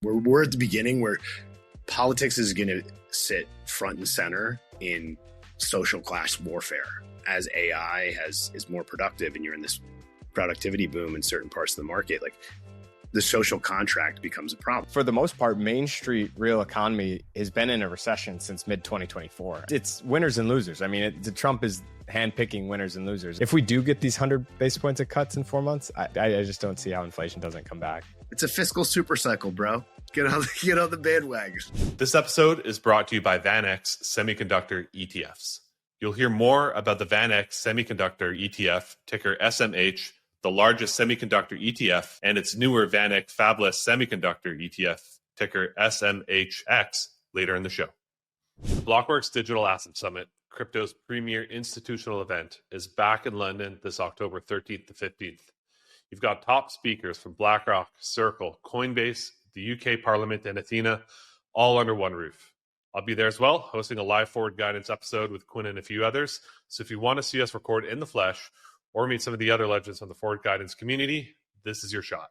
We're at the beginning where politics is going to sit front and center in social class warfare as AI is more productive, and you're in this productivity boom in certain parts of the market. Like, the social contract becomes a problem. For the most part, Main Street real economy has been in a recession since mid-2024. It's winners and losers. I mean, Trump is handpicking winners and losers. If we do get these 100 basis points of cuts in 4 months, I just don't see how inflation doesn't come back. It's a fiscal super cycle, bro. Get on the bandwagon. This episode is brought to you by VanEck Semiconductor ETFs. You'll hear more about the VanEck Semiconductor ETF, ticker SMH, the largest semiconductor ETF, and its newer VanEck Fabless Semiconductor ETF, ticker SMHX, later in the show. The Blockworks Digital Asset Summit, crypto's premier institutional event, is back in London this October 13th to 15th. You've got top speakers from BlackRock, Circle, Coinbase, the UK Parliament, and Athena, all under one roof. I'll be there as well, hosting a live forward guidance episode with Quinn and a few others. So if you want to see us record in the flesh or meet some of the other legends from the forward guidance community, this is your shot.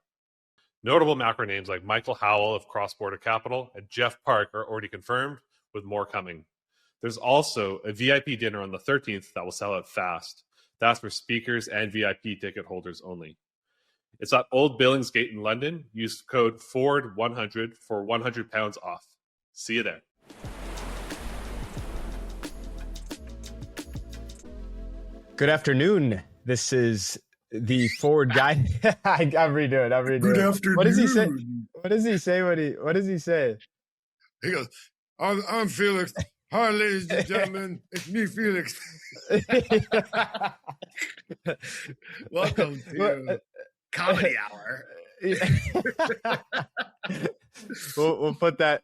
Notable macro names like Michael Howell of Cross Border Capital and Jeff Park are already confirmed, with more coming. There's also a VIP dinner on the 13th that will sell out fast. That's for speakers and VIP ticket holders only. It's at Old Billingsgate in London. Use code FORWARD100 for £100 off. See you there. Good afternoon. This is the forward guide. I'm redoing. Good afternoon. What does he say? What does he say? He goes, I'm Felix. Hi, ladies and gentlemen. It's me, Felix. Welcome to Comedy Hour. We'll put that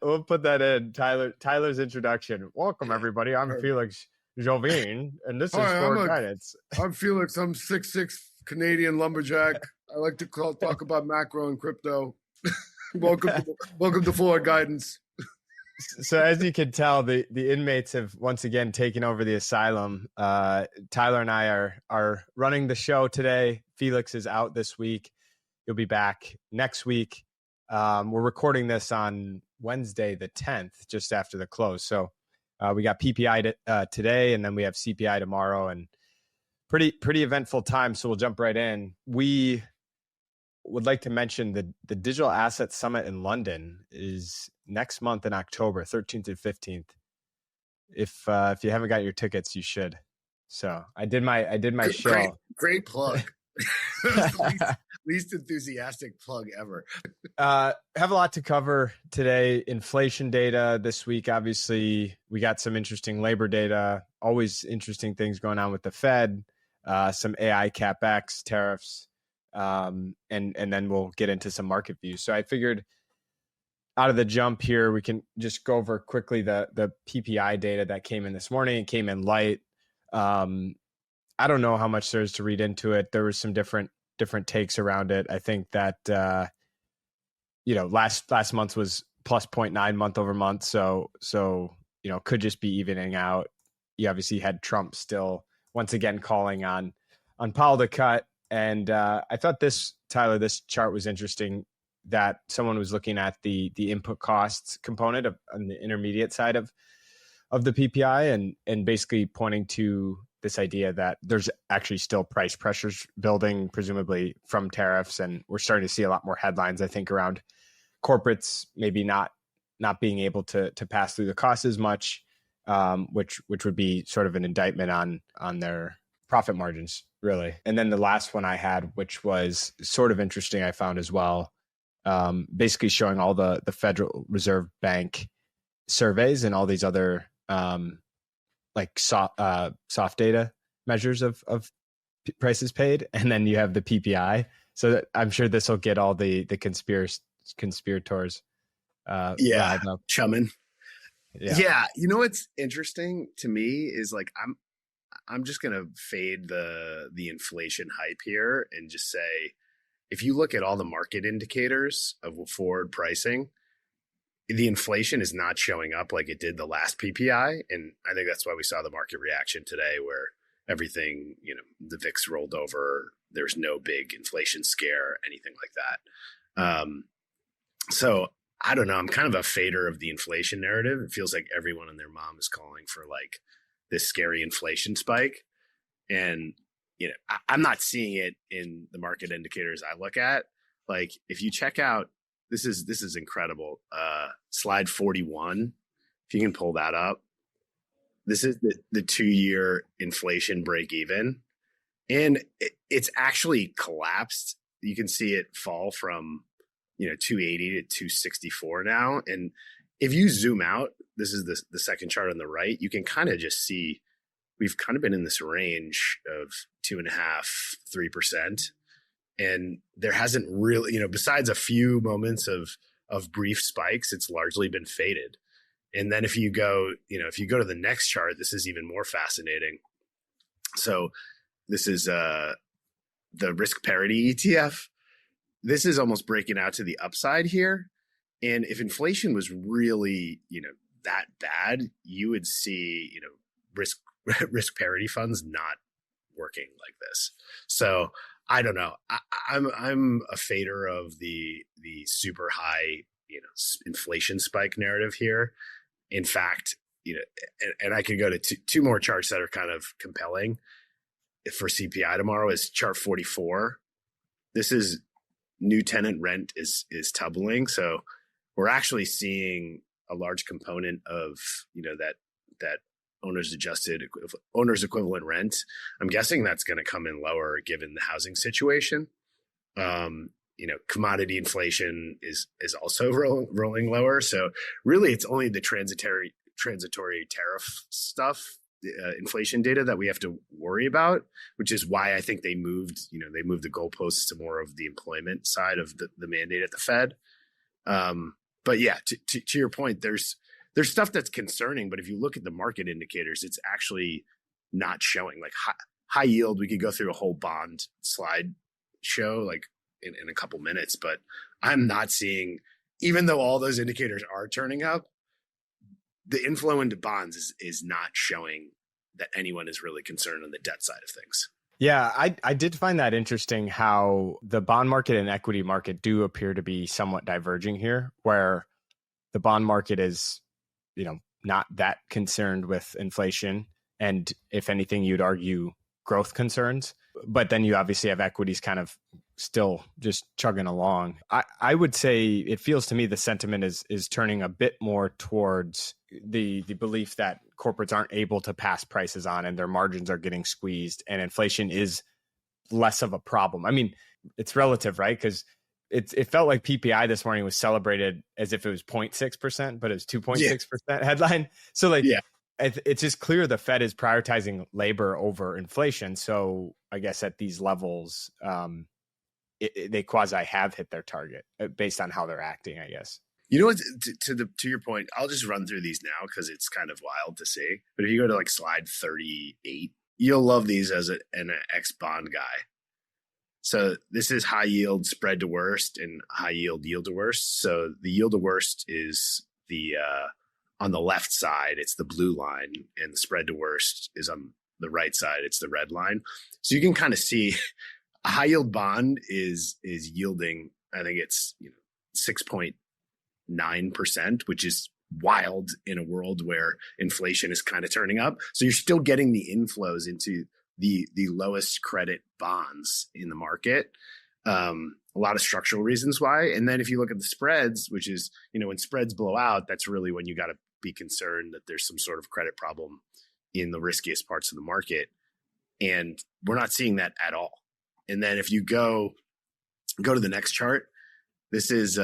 in Tyler's introduction. Welcome, everybody. I'm Felix Jovine, and this is Forward Guidance. I'm Felix. I'm 6'6" Canadian lumberjack. I like to talk about macro and crypto. welcome to Forward Guidance. So as you can tell, the inmates have once again taken over the asylum. Tyler and I are running the show today. Felix is out this week. He'll be back next week. We're recording this on Wednesday, the 10th, just after the close. So we got PPI today, and then we have CPI tomorrow, and pretty eventful time. So we'll jump right in. We would like to mention the Digital Asset Summit in London is next month in October, 13th and 15th. If you haven't got your tickets, you should. So I did my show. Great plug. least enthusiastic plug ever. Have a lot to cover today. Inflation data this week. Obviously, we got some interesting labor data. Always interesting things going on with the Fed. Some AI CapEx, tariffs, and then we'll get into some market views. So I figured out of the jump here, we can just go over quickly the PPI data that came in this morning. It came in light. I don't know how much there is to read into it. There was some different takes around it. I think that last month was plus 0.9 month over month. So could just be evening out. You obviously had Trump still once again calling on Powell to cut. And I thought this chart was interesting, that someone was looking at the input costs component on the intermediate side of the PPI and basically pointing to this idea that there's actually still price pressures building, presumably from tariffs. And we're starting to see a lot more headlines, I think, around corporates maybe not being able to pass through the cost as much, which would be sort of an indictment on their profit margins, really. And then the last one I had, which was sort of interesting, I found as well, basically showing all the Federal Reserve Bank surveys and all these other soft data measures of prices paid, and then you have the PPI. So that I'm sure this will get all the conspirators chumming. Yeah. You know what's interesting to me is, like, I'm just gonna fade the inflation hype here and just say, if you look at all the market indicators of forward pricing, the inflation is not showing up like it did the last PPI. And I think that's why we saw the market reaction today, where everything, the VIX rolled over. There's no big inflation scare, anything like that. So I don't know. I'm kind of a fader of the inflation narrative. It feels like everyone and their mom is calling for like this scary inflation spike. And, I'm not seeing it in the market indicators I look at. Like if you check out, this is incredible. Slide 41, if you can pull that up. This is the 2-year inflation break even. And it's actually collapsed. You can see it fall from 280 to 264 now. And if you zoom out, this is the second chart on the right, you can kind of just see we've kind of been in this range of 2.5-3%. And there hasn't really, besides a few moments of brief spikes, it's largely been faded. And then if you go to the next chart, this is even more fascinating. So this is the risk parity ETF. This is almost breaking out to the upside here. And if inflation was really, that bad, you would see, risk parity funds not working like this. So I don't know. I'm a fader of the super high, inflation spike narrative here. In fact, and I could go to two more charts that are kind of compelling for CPI tomorrow is chart 44. This is new tenant rent is tumbling. So we're actually seeing a large component of, that owner's equivalent rent. I'm guessing that's going to come in lower given the housing situation. Commodity inflation is also rolling lower. So really it's only the transitory tariff stuff, inflation data that we have to worry about, which is why I think they moved the goalposts to more of the employment side of the mandate at the Fed. But yeah, to your point, there's stuff that's concerning, but if you look at the market indicators, it's actually not showing. Like high yield, we could go through a whole bond slide show like in a couple minutes, but I'm not seeing, even though all those indicators are turning up, the inflow into bonds is not showing that anyone is really concerned on the debt side of things. Yeah, I did find that interesting how the bond market and equity market do appear to be somewhat diverging here, where the bond market is, not that concerned with inflation. And if anything, you'd argue growth concerns. But then you obviously have equities kind of still just chugging along. I would say it feels to me the sentiment is turning a bit more towards the belief that corporates aren't able to pass prices on and their margins are getting squeezed and inflation is less of a problem. I mean, it's relative, right? Because it felt like PPI this morning was celebrated as if it was 0.6%, but it was 2.6% headline. So like, yeah. It's just clear the Fed is prioritizing labor over inflation. So I guess at these levels, they quasi have hit their target based on how they're acting, I guess. You know what? To your point, I'll just run through these now because it's kind of wild to see. But if you go to like slide 38, you'll love these as an ex bond guy. So this is high yield spread to worst and high yield to worst. So the yield to worst is the on the left side, it's the blue line, and the spread to worst is on the right side, it's the red line. So you can kind of see a high yield bond is yielding, I think it's 6.9%, which is wild in a world where inflation is kind of turning up. So you're still getting the inflows into the lowest credit bonds in the market. A lot of structural reasons why. And then if you look at the spreads, which is, when spreads blow out, that's really when you got to be concerned that there's some sort of credit problem in the riskiest parts of the market. And we're not seeing that at all. And then if you go to the next chart, this is,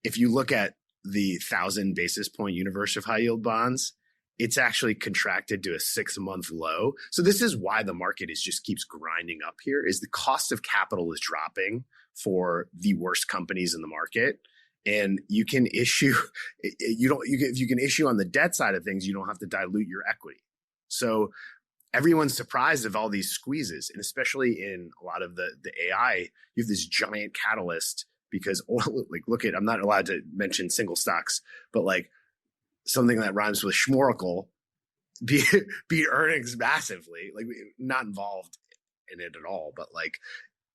if you look at the 1,000 basis point universe of high yield bonds, it's actually contracted to a 6-month low. So this is why the market just keeps grinding up here, is the cost of capital is dropping for the worst companies in the market. And you can issue, if you can issue on the debt side of things, you don't have to dilute your equity. So everyone's surprised of all these squeezes. And especially in a lot of the AI, you have this giant catalyst because look at, I'm not allowed to mention single stocks, but like something that rhymes with schmorkel beat earnings massively, like not involved in it at all, but like,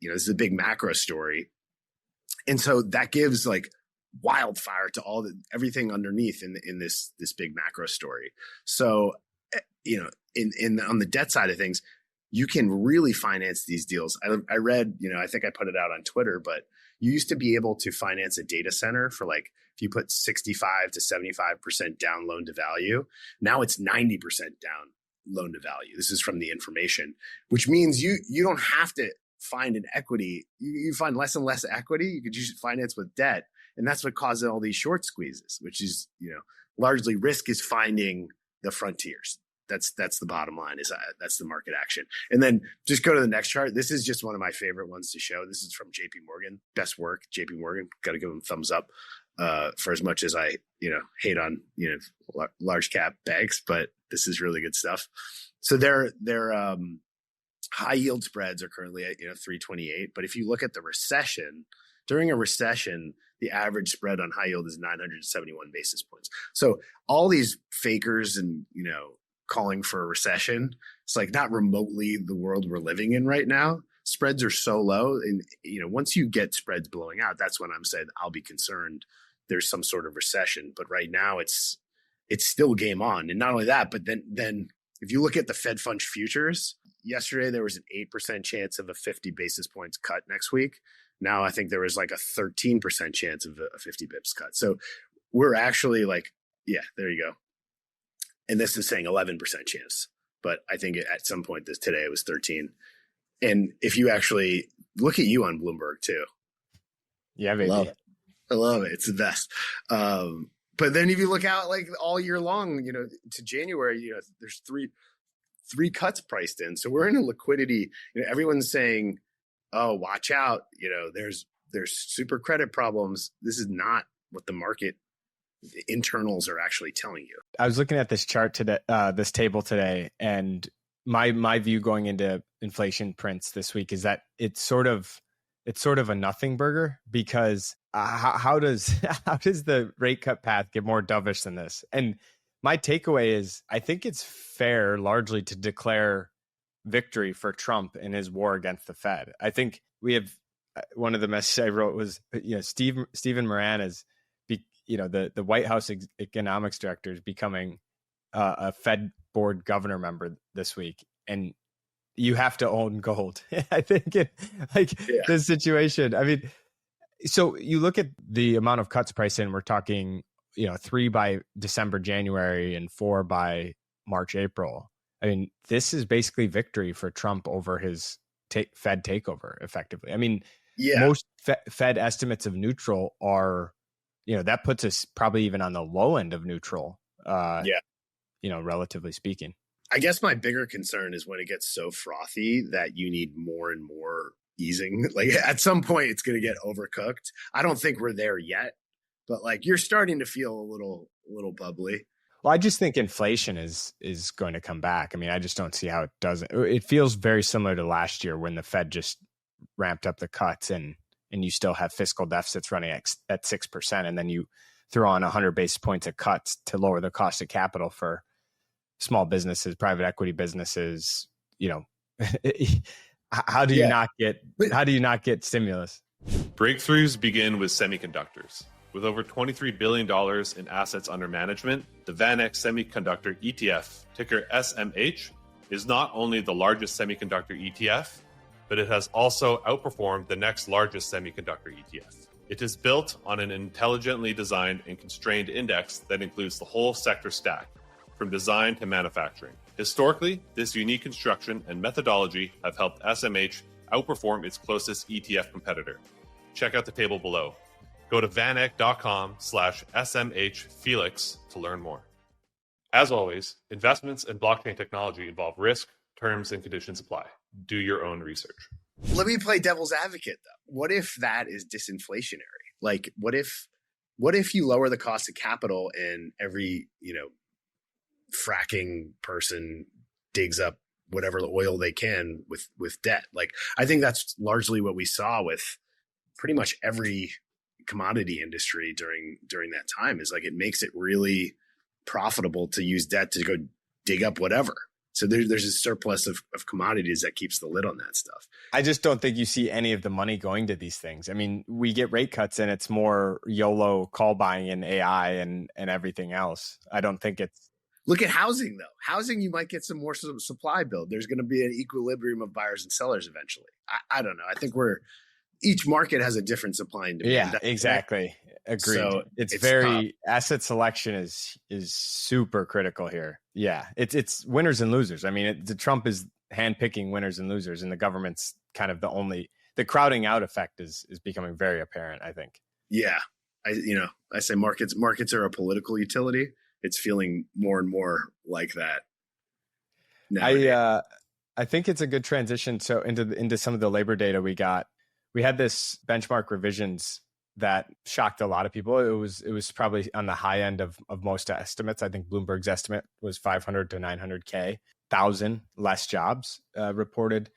this is a big macro story. And so that gives like wildfire to everything underneath in this big macro story. So, on the debt side of things, you can really finance these deals. I read, I think I put it out on Twitter, but you used to be able to finance a data center for like, if you put 65 to 75% down loan to value, now it's 90% down loan to value. This is from the information, which means you don't have to find an equity. You find less and less equity. You could use finance with debt. And that's what causes all these short squeezes, which is, largely risk is finding the frontiers. That's the bottom line. That's the market action. And then just go to the next chart. This is just one of my favorite ones to show. This is from JP Morgan. Best work, JP Morgan. Got to give them thumbs up for as much as I hate on large cap banks, but this is really good stuff. So their high yield spreads are currently at 328. But if you look at the recession, during a recession, the average spread on high yield is 971 basis points. So all these fakers and calling for a recession, it's like not remotely the world we're living in right now. Spreads are so low, and once you get spreads blowing out, that's when I'm saying I'll be concerned there's some sort of recession. But right now it's still game on. And not only that, but then if you look at the Fed Fund futures, yesterday there was an 8% chance of a 50 basis points cut next week. Now I think there was like a 13% chance of a 50 bips cut. So we're actually like, yeah, there you go. And this is saying 11% chance, but I think at some point today it was 13. And if you actually look at you on Bloomberg too. Yeah, baby. I love it. It's the best. But then if you look out like all year long, to January, there's three cuts priced in. So we're in a liquidity, everyone's saying, oh, watch out. There's super credit problems. This is not what the market the internals are actually telling you. I was looking at this chart today, this table today, and my view going into inflation prints this week is that it's sort of a nothing burger, because how does the rate cut path get more dovish than this? And my takeaway is I think it's fair largely to declare victory for Trump in his war against the Fed. I think we have one of the messages I wrote was Stephen Moran is the White House economics director is becoming a Fed board governor member this week, and you have to own gold. I think this situation. I mean, so you look at the amount of cuts priced in. We're talking 3 by December, January, and 4 by March, April. I mean, this is basically victory for Trump over his Fed takeover, effectively. I mean, most Fed estimates of neutral are. That puts us probably even on the low end of neutral, relatively speaking. I guess my bigger concern is when it gets so frothy that you need more and more easing. Like at some point it's going to get overcooked. I don't think we're there yet, but like you're starting to feel a little bubbly. Well, I just think inflation is going to come back. I mean, I just don't see how it doesn't. It feels very similar to last year when the Fed just ramped up the cuts and you still have fiscal deficits running at 6%. And then you throw on 100 basis points of cuts to lower the cost of capital for small businesses, private equity businesses. How do you not get stimulus? Breakthroughs begin with semiconductors. With over $23 billion in assets under management, the VanEck Semiconductor ETF, ticker SMH, is not only the largest semiconductor ETF, but it has also outperformed the next largest semiconductor ETF. It is built on an intelligently designed and constrained index that includes the whole sector stack, from design to manufacturing. Historically, this unique construction and methodology have helped SMH outperform its closest ETF competitor. Check out the table below. Go to vaneck.com/SMHFelix to learn more. As always, investments in blockchain technology involve risk, terms, and conditions apply. Do your own research. Let me play devil's advocate though. What if that is disinflationary? Like what if you lower the cost of capital and every, fracking person digs up whatever oil they can with debt? Like I think that's largely what we saw with pretty much every commodity industry during that time, is like it makes it really profitable to use debt to go dig up whatever. So there's a surplus of commodities that keeps the lid on that stuff. I just don't think you see any of the money going to these things. I mean, we get rate cuts and it's more YOLO call buying and AI and everything else. I don't think it's. Look at housing, though. Housing, you might get some more supply build. There's going to be an equilibrium of buyers and sellers eventually. I don't know. I think each market has a different supply and demand. Yeah, exactly. Agreed. So it's very asset selection is super critical here. Yeah, it's winners and losers. I mean, the Trump is handpicking winners and losers, and the government's kind of the crowding out effect is becoming very apparent, I think. Yeah, I say markets are a political utility. It's feeling more and more like that nowadays. I think it's a good transition. So into some of the labor data we got. We had this benchmark revisions that shocked a lot of people. It was probably on the high end of most estimates. I think Bloomberg's estimate was 500 to 900K, 1,000 less jobs reported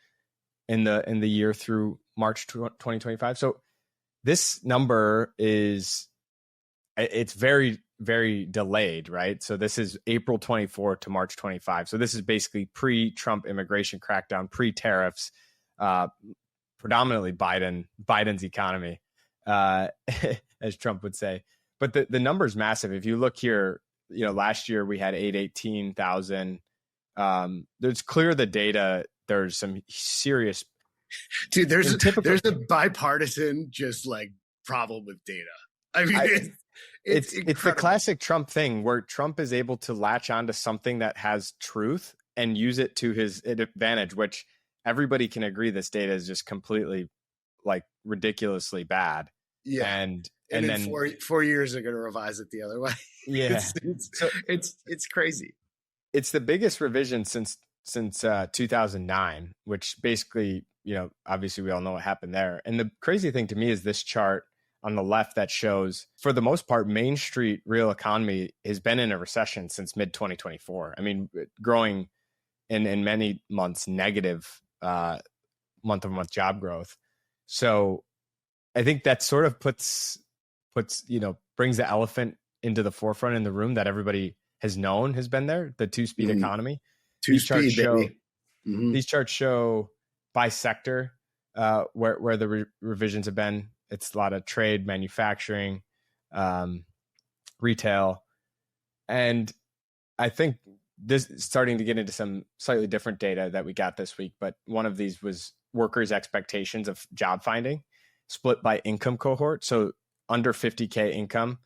in the year through March 2025. So this number it's very, very delayed, right? So this is April 24 to March 25. So this is basically pre-Trump immigration crackdown, pre-tariffs, predominantly Biden's economy, as Trump would say. But the number's massive. If you look here, last year we had 818,000. There's clear the data. There's some serious. Dude, there's a bipartisan just like problem with data. I mean, it's the classic Trump thing where Trump is able to latch onto something that has truth and use it to his advantage, which everybody can agree this data is just completely like ridiculously bad. Yeah. And then 4 years they're going to revise it the other way. Yeah. it's crazy. It's the biggest revision since 2009, which basically, obviously we all know what happened there. And the crazy thing to me is this chart on the left that shows, for the most part, Main Street real economy has been in a recession since mid 2024. I mean, growing in many months negative month-over-month job growth. So I think that sort of brings the elephant into the forefront in the room that everybody has known has been there, the two-speed economy. These charts show by sector where the revisions have been. It's a lot of trade, manufacturing, retail. And I think this is starting to get into some slightly different data that we got this week, but one of these was workers' expectations of job finding split by income cohort. So under 50K income,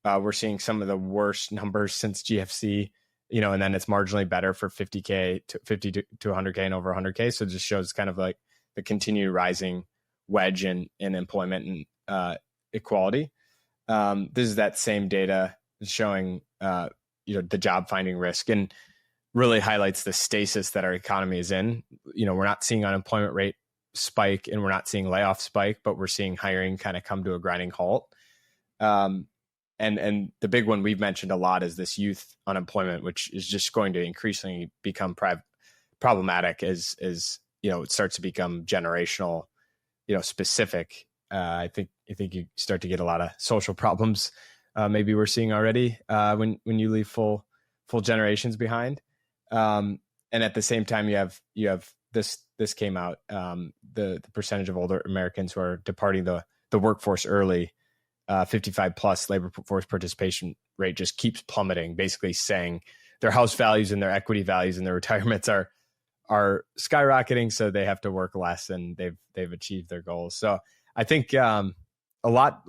we're seeing some of the worst numbers since GFC, and then it's marginally better for 50K to 50 to 100K and over 100K. So it just shows kind of like the continued rising wedge in employment and equality. This is that same data showing, the job finding risk, and really highlights the stasis that our economy is in. We're not seeing unemployment rate spike and we're not seeing layoff spike, but we're seeing hiring kind of come to a grinding halt. And the big one we've mentioned a lot is this youth unemployment, which is just going to increasingly become problematic as it starts to become generational, specific. I think you start to get a lot of social problems. Maybe we're seeing already when you leave full generations behind. And at the same time, you have this came out, the percentage of older Americans who are departing the workforce early, 55 plus labor force participation rate just keeps plummeting, basically saying their house values and their equity values and their retirements are skyrocketing. So they have to work less and they've achieved their goals. So I think a lot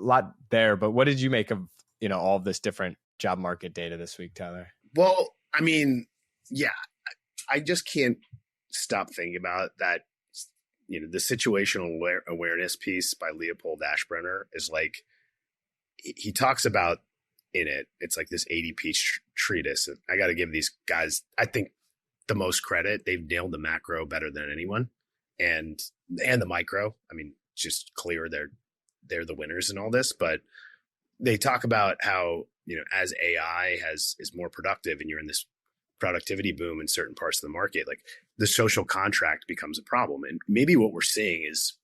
there, but what did you make of, all of this different job market data this week, Tyler? Well, I mean, yeah, I just can't stop thinking about that. The situational awareness piece by Leopold Ashbrenner is like, he talks about in it, it's like this 80-piece treatise. I got to give these guys, I think, the most credit. They've nailed the macro better than anyone, and the micro. I mean, just clear they're the winners in all this. But they talk about how, as AI is more productive and you're in this productivity boom in certain parts of the market, like the social contract becomes a problem. And maybe what we're seeing is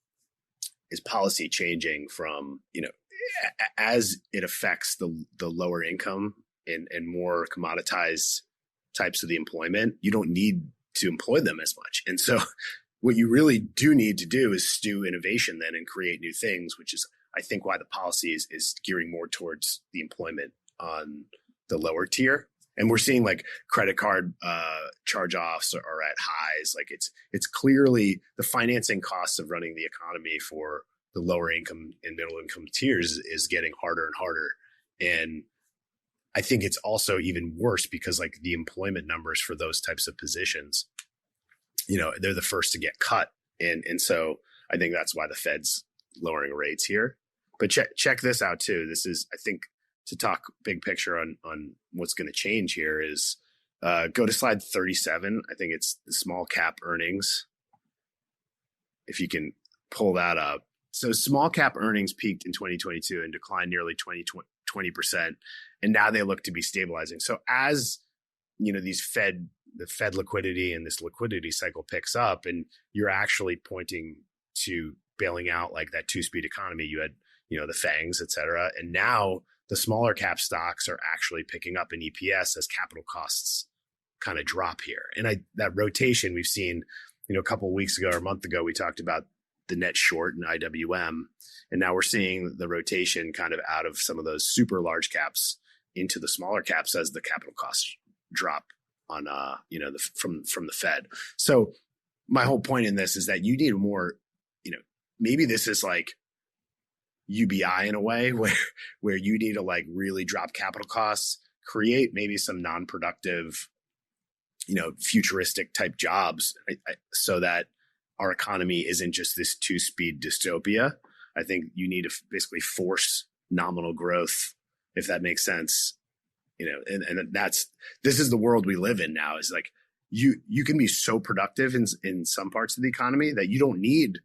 policy changing from, as it affects the lower income and more commoditized types of the employment. You don't need to employ them as much. And so what you really do need to do is stew innovation then and create new things, which is, I think, why the policy is gearing more towards the employment on the lower tier. And we're seeing like credit card charge-offs are at highs. Like it's clearly the financing costs of running the economy for the lower income and middle income tiers is getting harder and harder. And I think it's also even worse because like the employment numbers for those types of positions, they're the first to get cut. And so I think that's why the Fed's lowering rates here. But check this out too. This is, I think, to talk big picture on what's going to change here is go to slide 37. I think it's the small cap earnings. If you can pull that up. So small cap earnings peaked in 2022 and declined nearly 20%. And now they look to be stabilizing. So as, the Fed liquidity and this liquidity cycle picks up and you're actually pointing to bailing out like that two-speed economy, you had, the FANGs, et cetera. And now the smaller cap stocks are actually picking up in EPS as capital costs kind of drop here. And that rotation we've seen, a couple of weeks ago or a month ago, we talked about the net short and IWM. And now we're seeing the rotation kind of out of some of those super large caps into the smaller caps as the capital costs drop on, from the Fed. So my whole point in this is that you need more, maybe this is like UBI in a way where you need to like really drop capital costs, create maybe some non-productive, futuristic type jobs so that our economy isn't just this two-speed dystopia. I think you need to basically force nominal growth, if that makes sense. And this is the world we live in now, is like you can be so productive in some parts of the economy that you don't need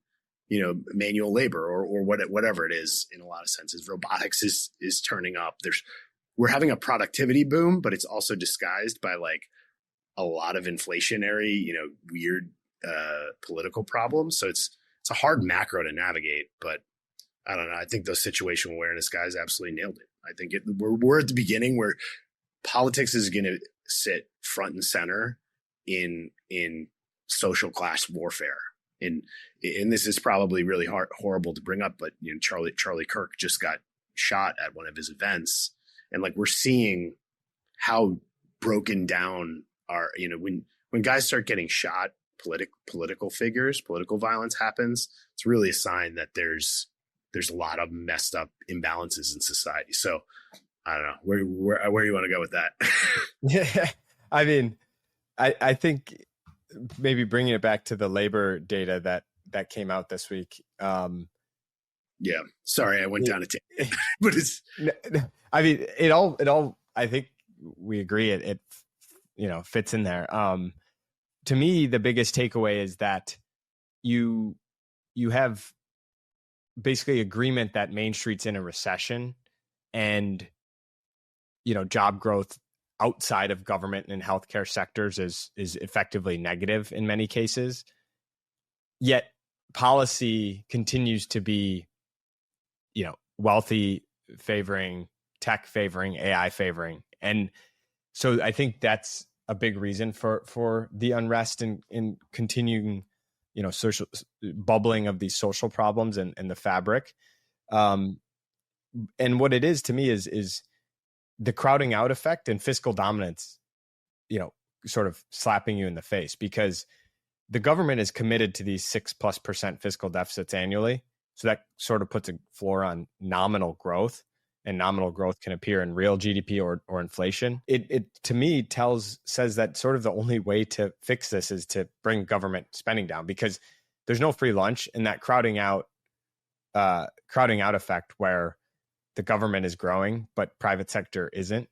manual labor or whatever it is. In a lot of senses, robotics is turning up. We're having a productivity boom, but it's also disguised by like a lot of inflationary, weird political problems. So it's a hard macro to navigate, but I don't know. I think those situational awareness guys absolutely nailed it. I think we're at the beginning where politics is going to sit front and center in social class warfare. And this is probably really horrible to bring up, but Charlie Kirk just got shot at one of his events, and like we're seeing how broken down our when guys start getting shot, political figures, political violence happens. It's really a sign that there's a lot of messed up imbalances in society. So I don't know where you want to go with that. Yeah, I mean, I think. Maybe bringing it back to the labor data that came out this week. Yeah, sorry, I went down a tangent, but it's. I mean, it all. I think we agree it fits in there. To me, the biggest takeaway is that you have basically agreement that Main Street's in a recession, and job growth outside of government and healthcare sectors is effectively negative in many cases. Yet policy continues to be, wealthy favoring, tech favoring, AI favoring. And so I think that's a big reason for the unrest and continuing, social bubbling of these social problems and the fabric. And what it is to me is the crowding out effect and fiscal dominance, sort of slapping you in the face, because the government is committed to these 6+% fiscal deficits annually. So that sort of puts a floor on nominal growth, and nominal growth can appear in real GDP or inflation. It to me says that sort of the only way to fix this is to bring government spending down, because there's no free lunch, and that crowding out effect where the government is growing, but private sector isn't,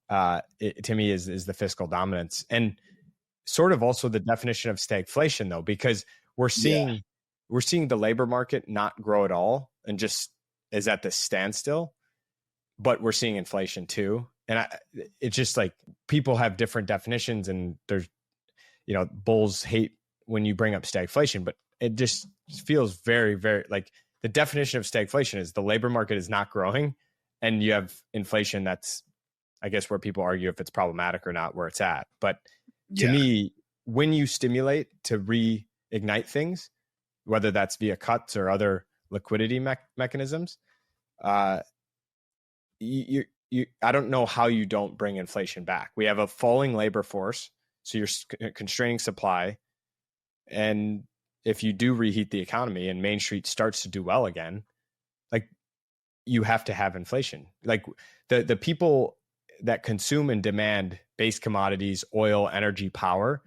to me is the fiscal dominance. And sort of also the definition of stagflation, though, because we're seeing the labor market not grow at all and just is at this standstill, but we're seeing inflation too. And it's just like people have different definitions, and there's, bulls hate when you bring up stagflation, but it just feels very, very like the definition of stagflation is the labor market is not growing, and you have inflation that's, I guess, where people argue if it's problematic or not, where it's at. But to me, when you stimulate to reignite things, whether that's via cuts or other liquidity mechanisms, I don't know how you don't bring inflation back. We have a falling labor force, so you're constraining supply. And if you do reheat the economy and Main Street starts to do well again, like, you have to have inflation. Like, the people that consume and demand base commodities, oil, energy, power,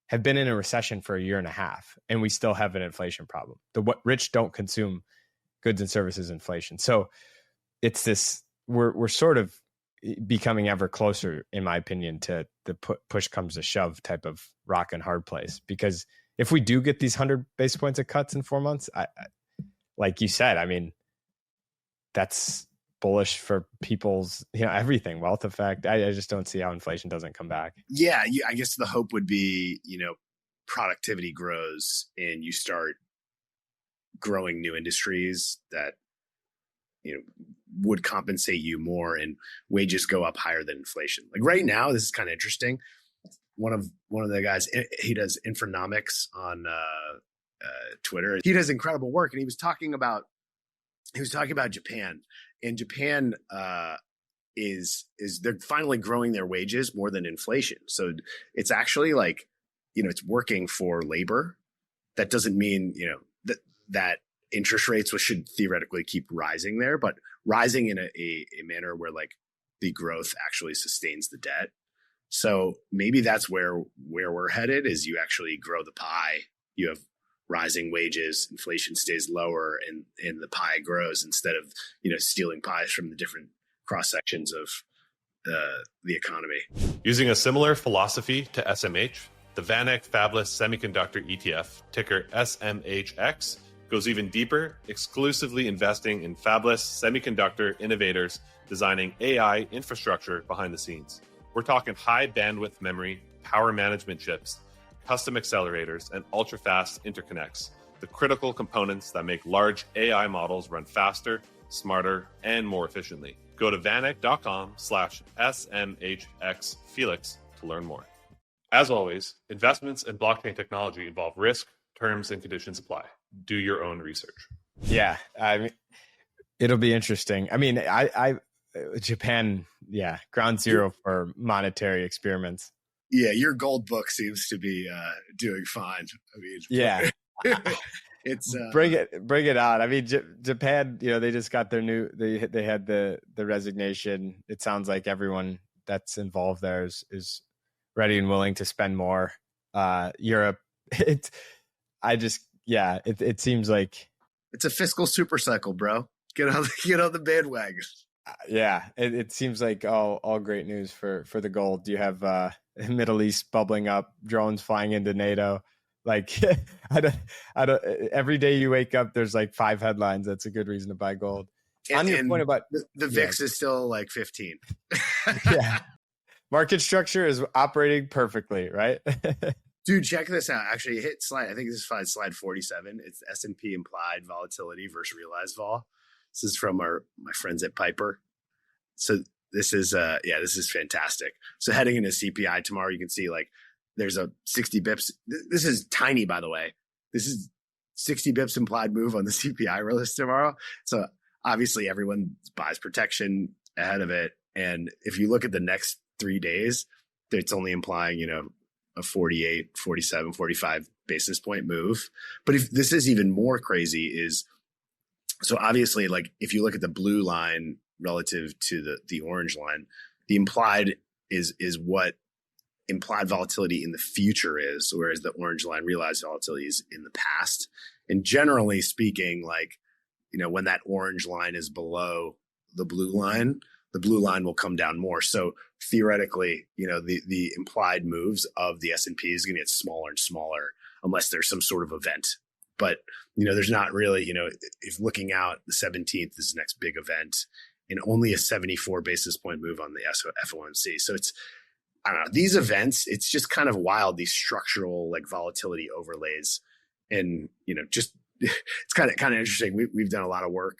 have been in a recession for a year and a half, and we still have an inflation problem. The rich don't consume goods and services inflation. So it's this, we're sort of becoming ever closer, in my opinion, to the push comes to shove type of rock and hard place. Because if we do get these 100 basis points of cuts in 4 months, I like you said, I mean, that's bullish for people's, everything, wealth effect. I just don't see how inflation doesn't come back. Yeah, I guess the hope would be, productivity grows and you start growing new industries that, would compensate you more, and wages go up higher than inflation. Like right now, this is kind of interesting. One of the guys, he does Infonomics on Twitter. He does incredible work, and he was talking about Japan. And Japan is they're finally growing their wages more than inflation. So it's actually like, it's working for labor. That doesn't mean, that interest rates should theoretically keep rising there, but rising in a manner where like the growth actually sustains the debt. So maybe that's where we're headed, is you actually grow the pie. You have rising wages, inflation stays lower, and the pie grows instead of, stealing pies from the different cross sections of the economy. Using a similar philosophy to SMH, the VanEck Fabless Semiconductor ETF, ticker SMHX, goes even deeper, exclusively investing in fabless semiconductor innovators designing AI infrastructure behind the scenes. We're talking high bandwidth memory, power management chips, custom accelerators, and ultra-fast interconnects, the critical components that make large AI models run faster, smarter, and more efficiently. Go to vaneck.com/SMHXFelix to learn more. As always, investments in blockchain technology involve risk, terms, and conditions apply. Do your own research. Yeah, I mean, it'll be interesting. I mean, Japan, ground zero for monetary experiments. Yeah, your gold book seems to be doing fine. I mean, yeah, it's bring it on. I mean, Japan, they just got their new. They had the resignation. It sounds like everyone that's involved there is ready and willing to spend more. Europe, it seems like it's a fiscal super cycle, bro. Get on the bandwagon. It seems like all great news for the gold. You have Middle East bubbling up, drones flying into NATO. Like I don't. Every day you wake up, there's like 5 headlines. That's a good reason to buy gold. On your point about the VIX is still like 15. Yeah, market structure is operating perfectly, right? Dude, check this out. Actually, hit slide. I think this is slide 47. It's S&P implied volatility versus realized vol. This is from my friends at Piper. So this is this is fantastic. So heading into CPI tomorrow, you can see like there's a 60 bips. This is tiny, by the way. This is 60 bips implied move on the CPI release tomorrow. So obviously everyone buys protection ahead of it. And if you look at the next 3 days, it's only implying, a 48, 47, 45 basis point move. But if this is even more crazy is, so obviously, like if you look at the blue line relative to the orange line, the implied is what implied volatility in the future is, whereas the orange line realized volatility is in the past. And generally speaking, like, when that orange line is below the blue line will come down more. So theoretically, the implied moves of the S&P is going to get smaller and smaller unless there's some sort of event. But, there's not really, if looking out, the 17th is the next big event and only a 74 basis point move on the FOMC. So it's, I don't know, these events, it's just kind of wild, these structural like volatility overlays. And, just it's kind of interesting. We've done a lot of work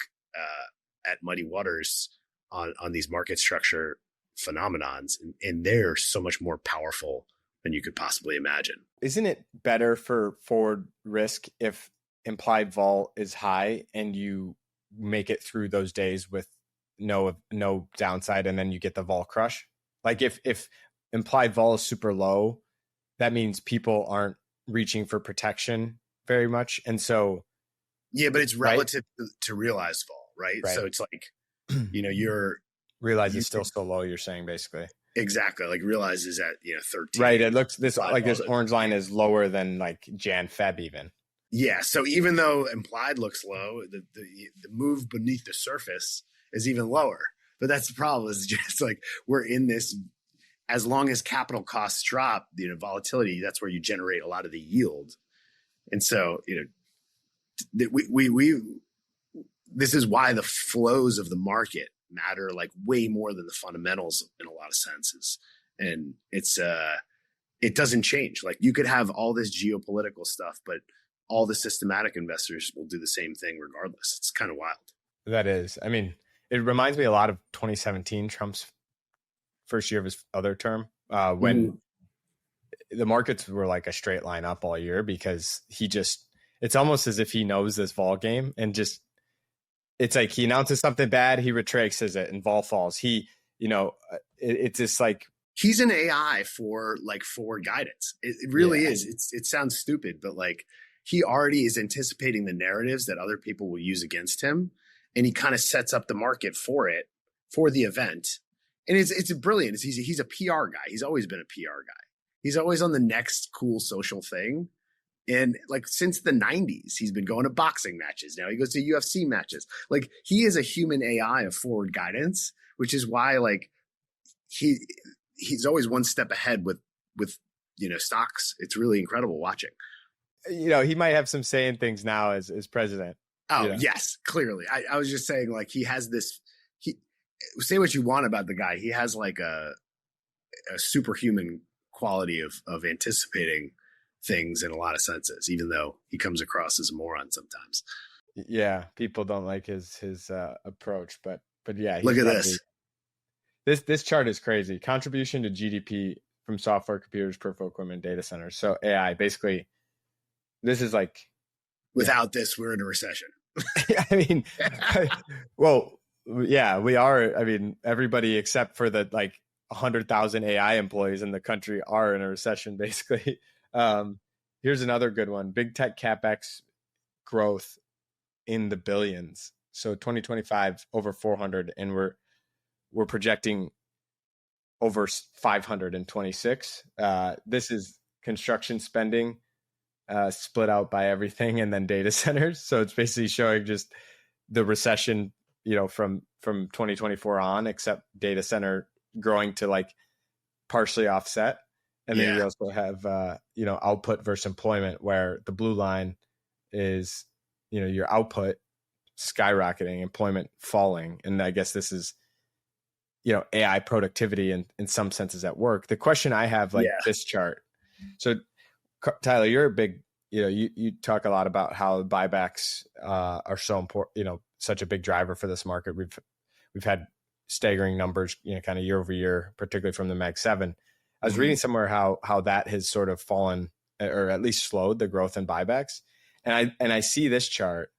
at Muddy Waters on these market structure phenomenons, and they're so much more powerful than you could possibly imagine. Isn't it better for forward risk if implied vol is high and you make it through those days with no downside, and then you get the vol crush? Like if implied vol is super low, that means people aren't reaching for protection very much, and so yeah, but it's relative to realized vol, right? So it's like, you're realize it's still so low. You're saying basically exactly like realize is at 13, right? It looks this orange line is lower than like Jan Feb even. Yeah, so even though implied looks low, the move beneath the surface is even lower. But that's the problem, is just like we're in this, as long as capital costs drop, volatility, that's where you generate a lot of the yield. And so, we this is why the flows of the market matter like way more than the fundamentals in a lot of senses. And it's it doesn't change. Like you could have all this geopolitical stuff, but all the systematic investors will do the same thing regardless. It's kind of wild. That is. I mean, it reminds me a lot of 2017, Trump's first year of his other term, when the markets were like a straight line up all year, because it's almost as if he knows this vol game, and just, it's like he announces something bad, he retraces it, and vol falls. It's just like, he's an AI for like forward guidance. It really is. It sounds stupid, but like, he already is anticipating the narratives that other people will use against him. And he kind of sets up the market for the event. And it's brilliant. He's a PR guy. He's always been a PR guy. He's always on the next cool social thing. And like since the 90s, he's been going to boxing matches. Now he goes to UFC matches. Like he is a human AI of forward guidance, which is why like he's always one step ahead with stocks. It's really incredible watching. He might have some saying things now as president. Oh, yes, clearly. I was just saying, like, he has this, say what you want about the guy. He has like a superhuman quality of anticipating things in a lot of senses, even though he comes across as a moron sometimes. Yeah. People don't like his approach, but yeah. Look at this. This chart is crazy. Contribution to GDP from software, computers, peripheral equipment, data centers. So AI, basically, this is like, without this, we're in a recession. I mean, well, yeah, we are. I mean, everybody except for the like 100,000 AI employees in the country are in a recession, basically. Here's another good one. Big tech CapEx growth in the billions. So 2025 over 400, and we're projecting over 526. This is construction spending split out by everything, and then data centers. So it's basically showing just the recession, from 2024 on, except data center growing to like partially offset. And then we also have, output versus employment, where the blue line is, your output skyrocketing, employment falling. And I guess this is, AI productivity in some senses at work. The question I have, this chart. So Tyler, you're a big, you talk a lot about how buybacks are so important, such a big driver for this market. We've had staggering numbers, kind of year over year, particularly from the Mag 7. I was reading somewhere how that has sort of fallen, or at least slowed the growth in buybacks. And I see this chart,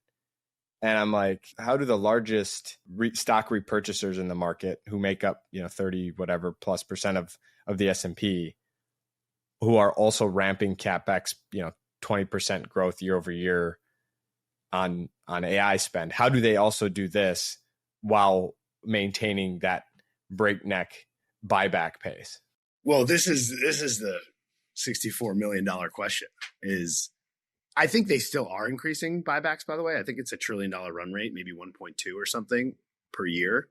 and I'm like, how do the largest stock repurchasers in the market, who make up 30 whatever plus % of the S&P, who are also ramping CapEx, 20% growth year over year on AI spend, how do they also do this while maintaining that breakneck buyback pace? Well, this is the $64 million question. I think they still are increasing buybacks, by the way. I think it's $1 trillion run rate, maybe 1.2 or something per year.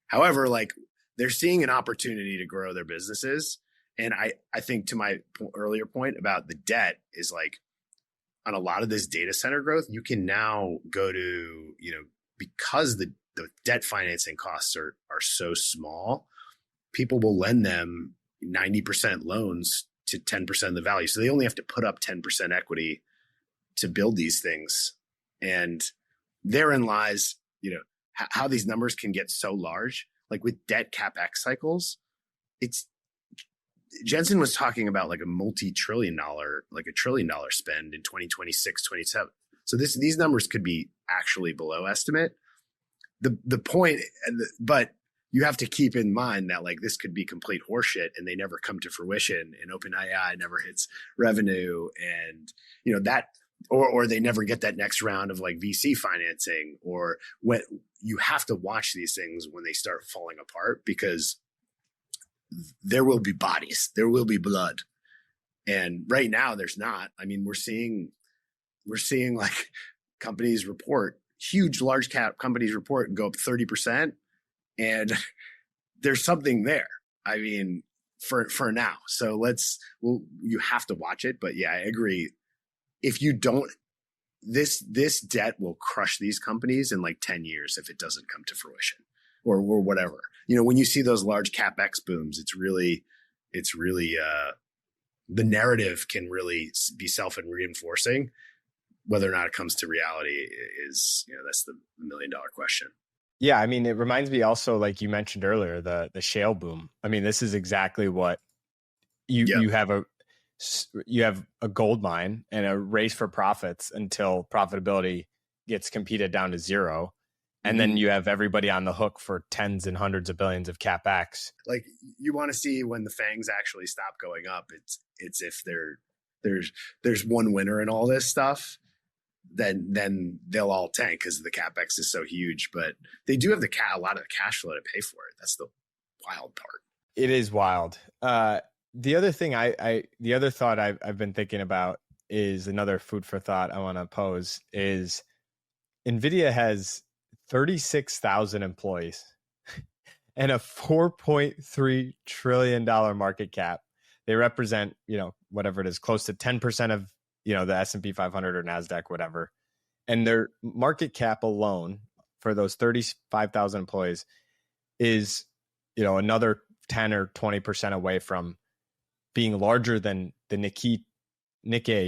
However, like, they're seeing an opportunity to grow their businesses. And I think, to my earlier point about the debt, is like, on a lot of this data center growth, you can now go to, because the debt financing costs are so small, people will lend them 90% loans to 10% of the value. So they only have to put up 10% equity to build these things. And therein lies, how these numbers can get so large. Like with debt CapEx cycles, it's Jensen was talking about like a multi-trillion dollar, like $1 trillion spend in 2026, 27. So these numbers could be actually below estimate. The point, but you have to keep in mind that like this could be complete horseshit and they never come to fruition, and OpenAI never hits revenue, and that, or they never get that next round of like VC financing, or when you have to watch these things when they start falling apart, because there will be bodies, there will be blood. And right now there's not. I mean, we're seeing like companies report, huge large cap companies report and go up 30%. And there's something there. I mean, for now. So you have to watch it. But yeah, I agree. If you don't, this debt will crush these companies in like 10 years if it doesn't come to fruition, or whatever. When you see those large CapEx booms, it's really the narrative can really be self-reinforcing. Whether or not it comes to reality is, that's the $1 million question. Yeah, I mean, it reminds me also, like you mentioned earlier, the shale boom. I mean, this is exactly what you have a gold mine and a race for profits until profitability gets competed down to zero. And then you have everybody on the hook for tens and hundreds of billions of CapEx. Like, you want to see when the fangs actually stop going up. It's if there's one winner in all this stuff, then they'll all tank because the CapEx is so huge. But they do have a lot of the cash flow to pay for it. That's the wild part. It is wild. The other thing the other thought I've been thinking about is another food for thought I want to pose is NVIDIA has 36,000 employees and a $4.3 trillion market cap. They represent, whatever it is, close to 10% of, the S&P 500 or NASDAQ, whatever. And their market cap alone for those 35,000 employees is, another 10 or 20% away from being larger than the Nikkei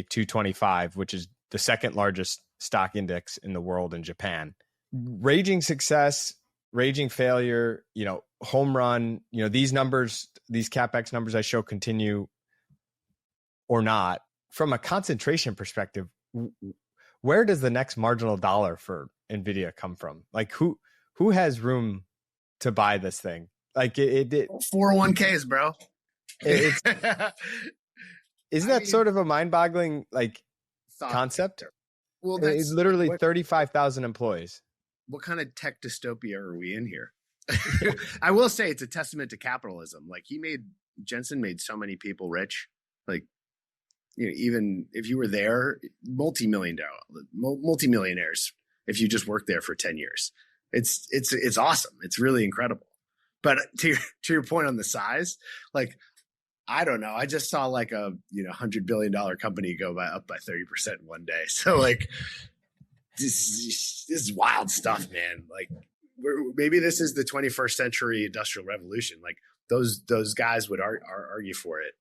225, which is the second largest stock index in the world in Japan. Raging success, raging failure, home run, these numbers, these CapEx numbers I show continue or not. From a concentration perspective, where does the next marginal dollar for NVIDIA come from? Like who has room to buy this thing? Like it 401ks, bro. Isn't that sort of a mind-boggling concept? Well, it's literally 35,000 employees. What kind of tech dystopia are we in here? I will say it's a testament to capitalism. Like Jensen made so many people rich. Like, even if you were there, multimillionaires, if you just worked there for 10 years, it's awesome. It's really incredible. But to your point on the size, like, I don't know. I just saw like a $100 billion company go up by 30% in one day. So like, this is wild stuff, man. Like, maybe this is the 21st century industrial revolution. Like those guys would argue for it.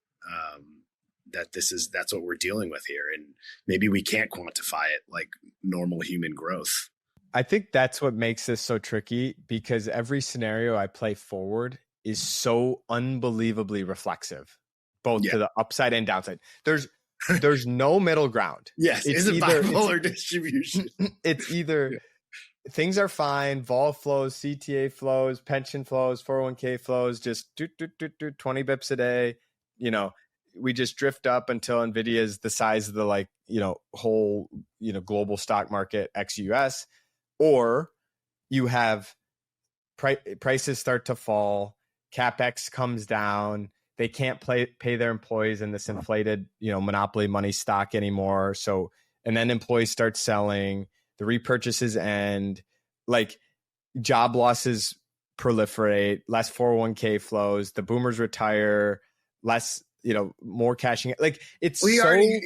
That's what we're dealing with here, and maybe we can't quantify it like normal human growth. I think that's what makes this so tricky, because every scenario I play forward is so unbelievably reflexive, both to the upside and downside. There's no middle ground. Yes, it's a bipolar distribution. It's either things are fine, vol flows, CTA flows, pension flows, 401k flows, just 20 bips a day. We just drift up until NVIDIA is the size of the whole global stock market ex-US, or you have prices start to fall, CapEx comes down, they can't pay their employees in this inflated monopoly money stock anymore. So, and then employees start selling, the repurchases end, like job losses proliferate, less 401k flows, the boomers retire, less. More cashing. Like it's I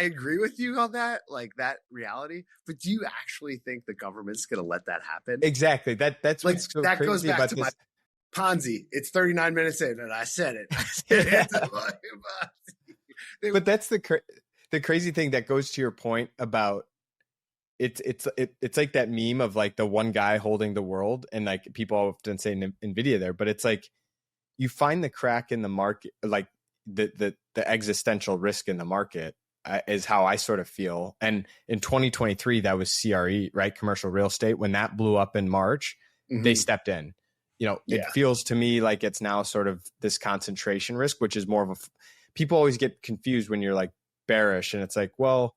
agree with you on that, like that reality. But do you actually think the government's going to let that happen? Exactly. That's like what's so that crazy goes back about to this. my Ponzi. It's 39 minutes in, and I said it. But that's the crazy thing that goes to your point about it's like that meme of like the one guy holding the world, and like people often say NVIDIA there, but it's like you find the crack in the market, like the existential risk in the market is how I sort of feel. And in 2023, that was CRE, right? Commercial real estate. When that blew up in March, they stepped in. It feels to me like it's now sort of this concentration risk, which is more of people always get confused when you're like bearish. And it's like, well,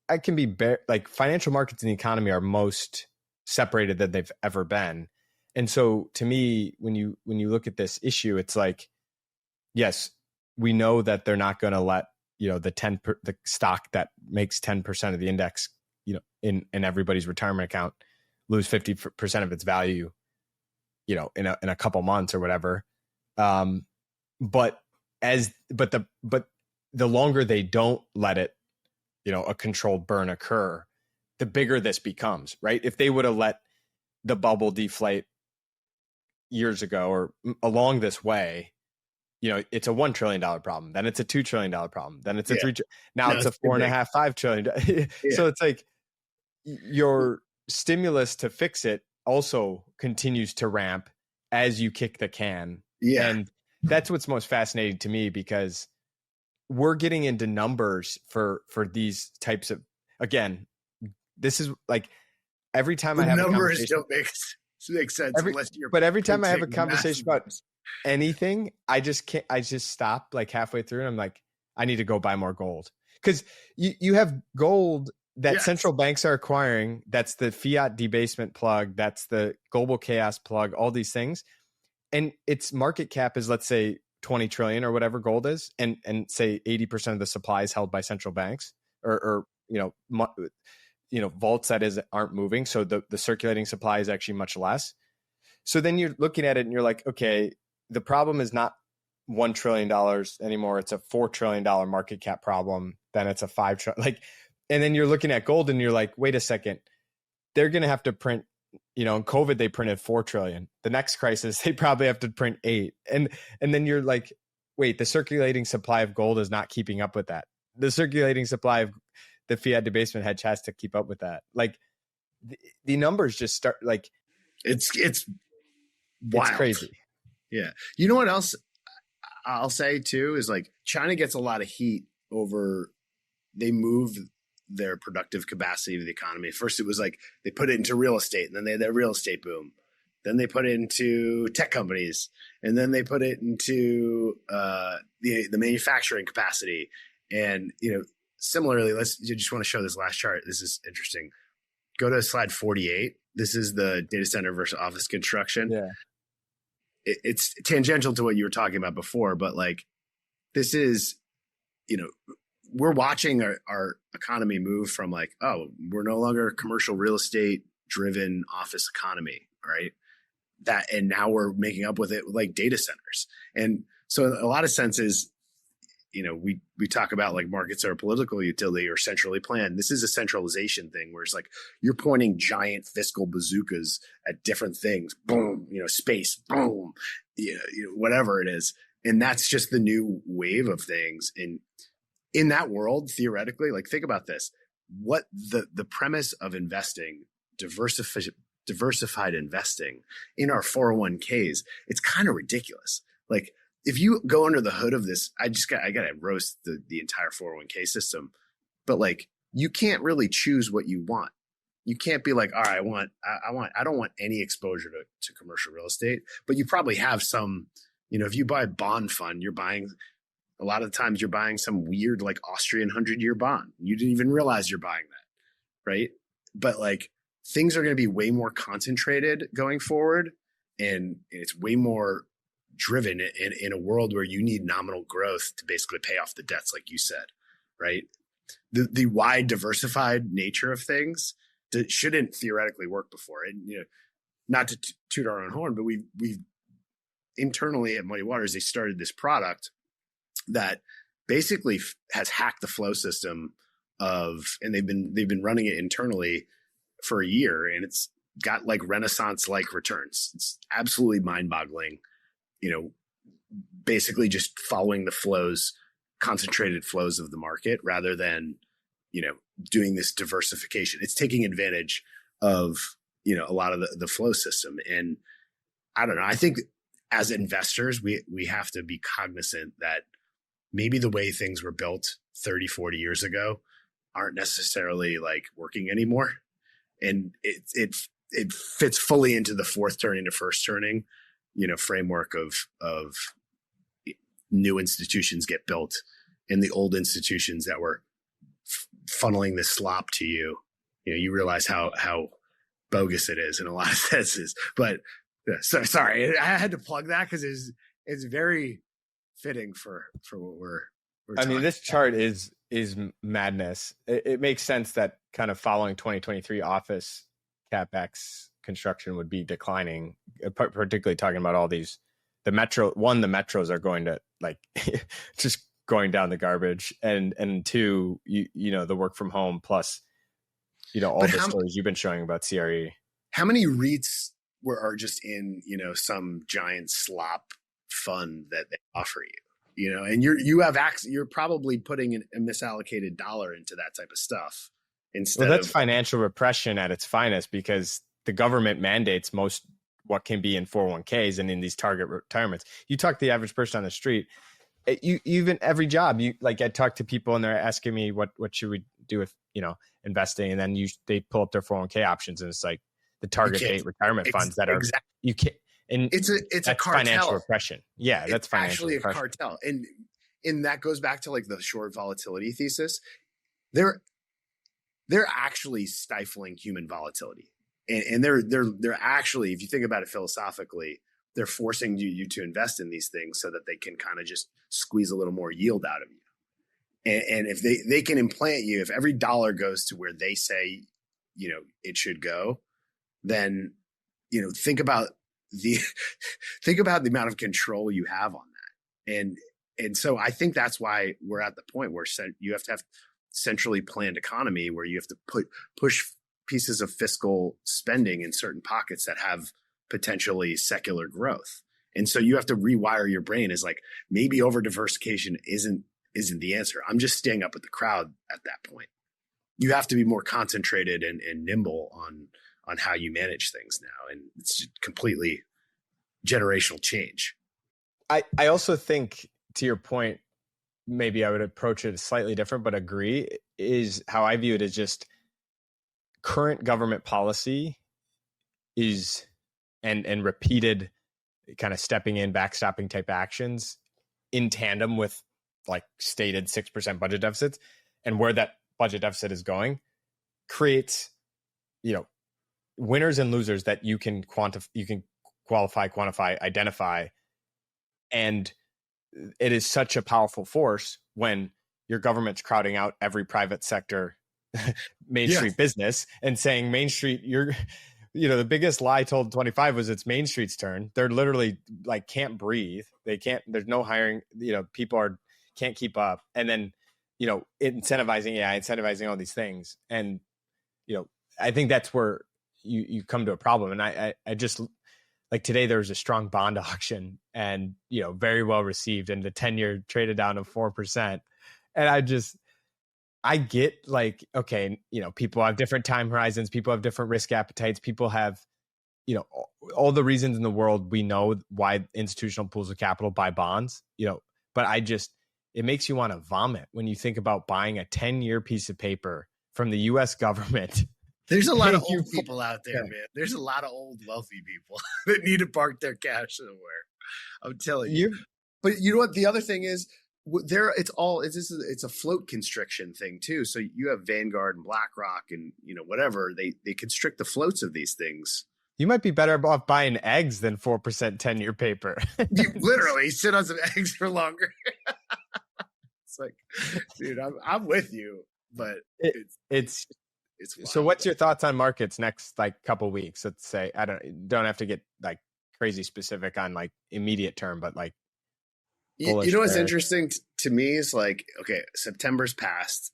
I can be like financial markets and the economy are most separated than they've ever been. And so to me, when you look at this issue, it's like, yes, we know that they're not going to let, the stock that makes 10% of the index, in everybody's retirement account lose 50% of its value, in a couple months or whatever. But the longer they don't let it, a controlled burn occur, the bigger this becomes, right? If they would have let the bubble deflate years ago or along this way, it's a $1 trillion problem. Then it's a $2 trillion problem. Then it's a now it's a $4.5, $5 trillion. So it's like your stimulus to fix it also continues to ramp as you kick the can. Yeah. And that's what's most fascinating to me, because we're getting into numbers for these types of, again, this is like every time I have numbers don't make sense unless you're. But every time I have a conversation about anything, I just stop like halfway through and I'm like, I need to go buy more gold, because you have gold that central banks are acquiring. That's the fiat debasement plug. That's the global chaos plug, all these things. And its market cap is, let's say, 20 trillion or whatever gold is. And say 80% of the supply is held by central banks or vaults that aren't moving. So the circulating supply is actually much less. So then you're looking at it and you're like, okay, the problem is not $1 trillion anymore. It's a $4 trillion market cap problem. Then it's a $5 trillion. And then you're looking at gold and you're like, wait a second, they're going to have to print, in COVID, they printed 4 trillion. The next crisis, they probably have to print 8. And then you're like, wait, the circulating supply of gold is not keeping up with that. The circulating supply of the fiat debasement hedge has to keep up with that. Like the numbers just start like, it's wild. It's crazy. Yeah. You know what else I'll say too is like China gets a lot of heat over, they move their productive capacity of the economy. First, it was like they put it into real estate, and then they had that real estate boom. Then they put it into tech companies, and then they put it into the manufacturing capacity. And similarly, you just want to show this last chart. This is interesting. Go to slide 48. This is the data center versus office construction. Yeah, it's tangential to what you were talking about before, but like this is, we're watching our economy move from like, oh, we're no longer a commercial real estate driven office economy, right? And now we're making up with it with like data centers. And so in a lot of senses, we talk about like markets are a political utility or centrally planned. This is a centralization thing where it's like you're pointing giant fiscal bazookas at different things. Boom, space, boom, whatever it is. And that's just the new wave of things. And in that world, theoretically, like think about this, what the premise of investing, diversified investing in our 401ks, it's kind of ridiculous. Like if you go under the hood of this, I got to roast the entire 401k system, but like you can't really choose what you want. You can't be like, all right, I don't want any exposure to commercial real estate, but you probably have some, if you buy a bond fund, a lot of the times you're buying some weird like Austrian 100-year bond. You didn't even realize you're buying that, right? But like things are going to be way more concentrated going forward, and it's way more driven in a world where you need nominal growth to basically pay off the debts, like you said, right? The wide diversified nature of things shouldn't theoretically work before. And not to toot our own horn, but we've internally at Muddy Waters, they started this product that basically has hacked the flow system and they've been running it internally for a year, and it's got like Renaissance like returns. It's absolutely mind boggling, basically just following the flows, concentrated flows of the market rather than, doing this diversification. It's taking advantage of, a lot of the flow system. And I don't know, I think as investors, we have to be cognizant that maybe the way things were built 30, 40 years ago aren't necessarily like working anymore. And it fits fully into the fourth turning to first turning, framework of new institutions get built and the old institutions that were funneling this slop to you. You realize how bogus it is in a lot of senses. But sorry, I had to plug that because it's very fitting for what we're I mean, this chart is madness. It makes sense that kind of following 2023 office CapEx construction would be declining, particularly talking about all these, the metros are going to like just going down the garbage. And two, the work from home plus, all the stories you've been showing about CRE. How many REITs are just in, some giant slop fund that they offer you, and you're probably putting a misallocated dollar into that type of stuff instead. Well, that's financial repression at its finest, because the government mandates most what can be in 401ks and in these target retirements. You talk to the average person on the street, even every job, I talk to people and they're asking me what should we do with, investing. And then they pull up their 401k options and it's like the target date retirement funds that are, you can't. And it's a cartel. Financial repression. Yeah, that's financial actually a cartel. And that goes back to like the short volatility thesis. They're actually stifling human volatility. And they're actually, if you think about it philosophically, they're forcing you to invest in these things so that they can kind of just squeeze a little more yield out of you. And if they can implant you, if every dollar goes to where they say, it should go, then, think about the amount of control you have on that. And so I think that's why we're at the point where you have to have centrally planned economy where you have to push pieces of fiscal spending in certain pockets that have potentially secular growth. And so you have to rewire your brain as like, maybe over diversification isn't the answer. I'm just staying up with the crowd at that point. You have to be more concentrated and nimble on how you manage things now. And it's completely generational change. I also think, to your point, maybe I would approach it slightly different, but agree, is how I view it as just current government policy is and repeated kind of stepping in, backstopping type actions in tandem with like stated 6% budget deficits, and where that budget deficit is going creates, winners and losers that you can qualify, quantify, identify. And it is such a powerful force when your government's crowding out every private sector Main Street business and saying Main Street, the biggest lie told in 25 was it's Main Street's turn. They're literally like can't breathe. There's no hiring, people can't keep up. And then, incentivizing AI, incentivizing all these things. And, I think that's where you come to a problem. And I just like today there was a strong bond auction and, very well received, and the 10-year traded down to 4%. And I get like, okay, people have different time horizons, people have different risk appetites, people have, all the reasons in the world we know why institutional pools of capital buy bonds, but it makes you want to vomit when you think about buying a 10-year piece of paper from the US government. There's a lot of old people out there, man. There's a lot of old wealthy people that need to park their cash somewhere. I'm telling you. But you know what? The other thing is, it's a float constriction thing too. So you have Vanguard and BlackRock and whatever, they constrict the floats of these things. You might be better off buying eggs than 4% 10-year paper. You literally sit on some eggs for longer. It's like, dude, I'm with you, but it's wild. So what's your thoughts on markets next like couple weeks? Let's say, don't have to get like crazy specific on like immediate term, but like, what's interesting to me is like, okay, September's passed,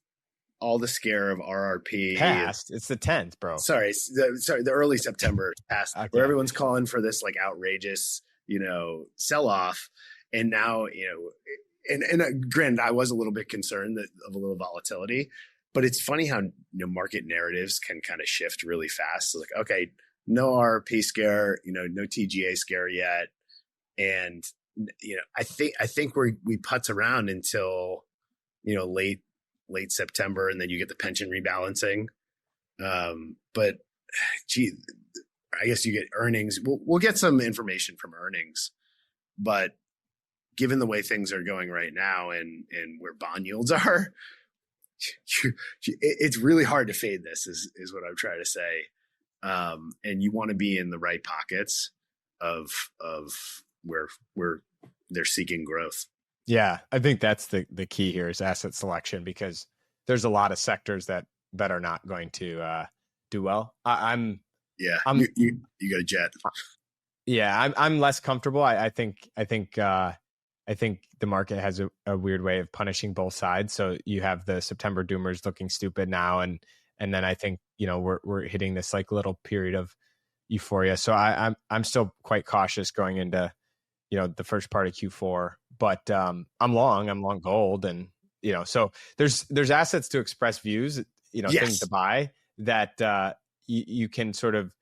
all the scare of RRP passed. It's the 10th, bro. Sorry, the early September passed, okay. Where everyone's calling for this like outrageous, sell off, and now and granted, I was a little bit concerned of a little volatility, but it's funny how market narratives can kind of shift really fast. So like, okay, no RRP scare, no TGA scare yet. And I think we putz around until late September, and then you get the pension rebalancing. But gee, I guess you get earnings. We'll get some information from earnings, but given the way things are going right now and where bond yields are, it's really hard to fade this. Is what I'm trying to say. And you want to be in the right pockets of where they're seeking growth. Yeah, I think that's the key here is asset selection, because there's a lot of sectors that are not going to do well. You got a jet. Yeah, I'm less comfortable. I think the market has a weird way of punishing both sides. So you have the September doomers looking stupid now, and then I think we're hitting this like little period of euphoria. So I'm still quite cautious going into the first part of Q4. But I'm long gold, and so there's assets to express views, things to buy that you can sort of,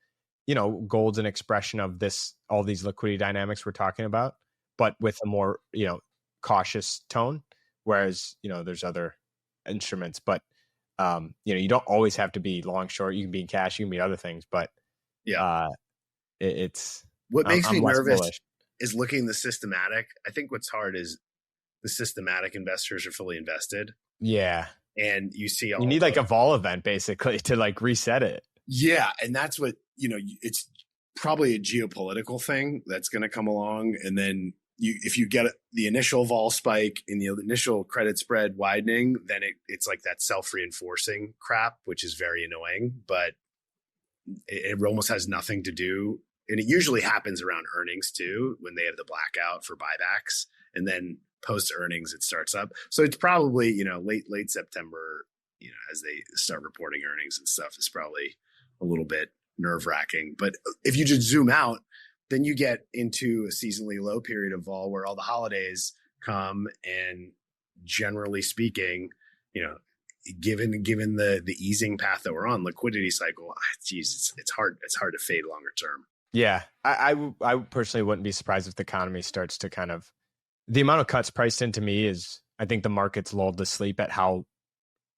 gold's an expression of all these liquidity dynamics we're talking about, but with a more cautious tone. Whereas there's other instruments, but you don't always have to be long short. You can be in cash, you can be other things, but it's what makes me nervous. Bullish. Is looking the systematic. I think what's hard is the systematic investors are fully invested. Yeah. And you see you need like a vol event basically to like reset it. Yeah. And that's what, it's probably a geopolitical thing that's going to come along. And then if you get the initial vol spike in the initial credit spread widening, then it's like that self-reinforcing crap, which is very annoying, but it almost has nothing to do. And it usually happens around earnings too, when they have the blackout for buybacks, and then post earnings, it starts up. So it's probably, late September, as they start reporting earnings and stuff, is probably a little bit nerve wracking. But if you just zoom out, then you get into a seasonally low period of vol where all the holidays come. And generally speaking, given the easing path that we're on, liquidity cycle, geez, it's hard to fade longer term. Yeah, I personally wouldn't be surprised if the economy starts to kind of, the amount of cuts priced into me is, I think the market's lulled to sleep at how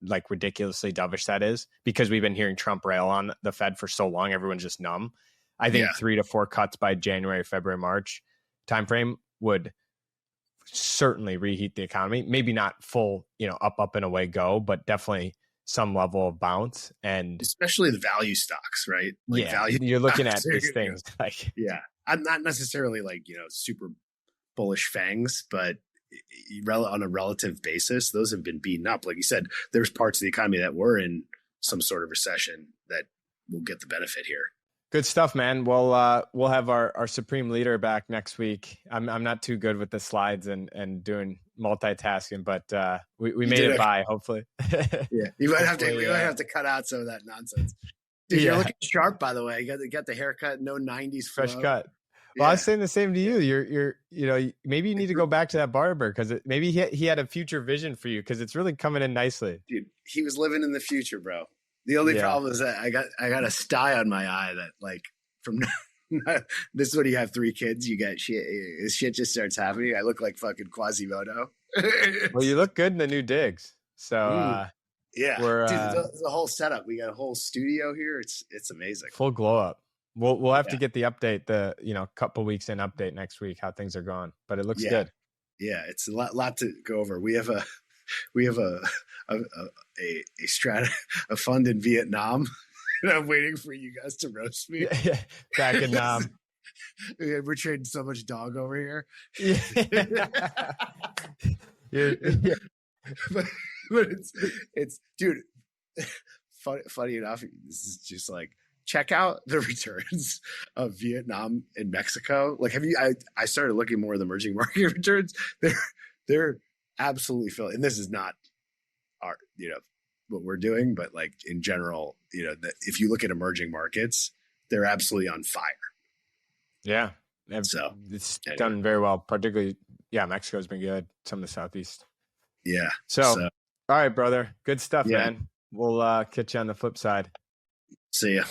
like ridiculously dovish that is, because we've been hearing Trump rail on the Fed for so long. Everyone's just numb. I think 3 to 4 cuts by January, February, March timeframe would certainly reheat the economy. Maybe not full, up and away go, but definitely some level of bounce, and especially the value stocks, right? Like value you're looking at these things like, I'm not necessarily like, super bullish fangs, but on a relative basis, those have been beaten up. Like you said, there's parts of the economy that were in some sort of recession that will get the benefit here. Good stuff, man. We'll have our supreme leader back next week. I'm not too good with the slides and doing multitasking, but we made it by, hopefully. Yeah, you might have to. We might have to cut out some of that nonsense. Dude, you're looking sharp, by the way. You got the haircut, no 90s fresh flow. cut. Well, I was saying the same to you. You're maybe you need to go back to that barber, because maybe he had a future vision for you, because it's really coming in nicely. Dude, he was living in the future, bro. The only problem is that I got a sty on my eye that, like, from this is when you have 3 kids, you get shit just starts happening. I look like fucking Quasimodo. Well, you look good in the new digs. So we're dude, there's a whole setup. We got a whole studio here. It's amazing. Full glow up. We'll have to get the update, the couple weeks in update next week, how things are going. But it looks good. Yeah, it's a lot to go over. We have a fund in Vietnam, and I'm waiting for you guys to roast me. Back in Nam. We're trading so much dog over here. But it's dude. Funny enough, this is just like, check out the returns of Vietnam and Mexico. Like, I started looking more at the emerging market returns. They're absolutely filled. And this is not our, what we're doing, but like in general, if you look at emerging markets, they're absolutely on fire. Yeah. So it's done very well, particularly, Mexico's been good. Some of the Southeast. Yeah. So all right, brother. Good stuff, man. We'll catch you on the flip side. See ya.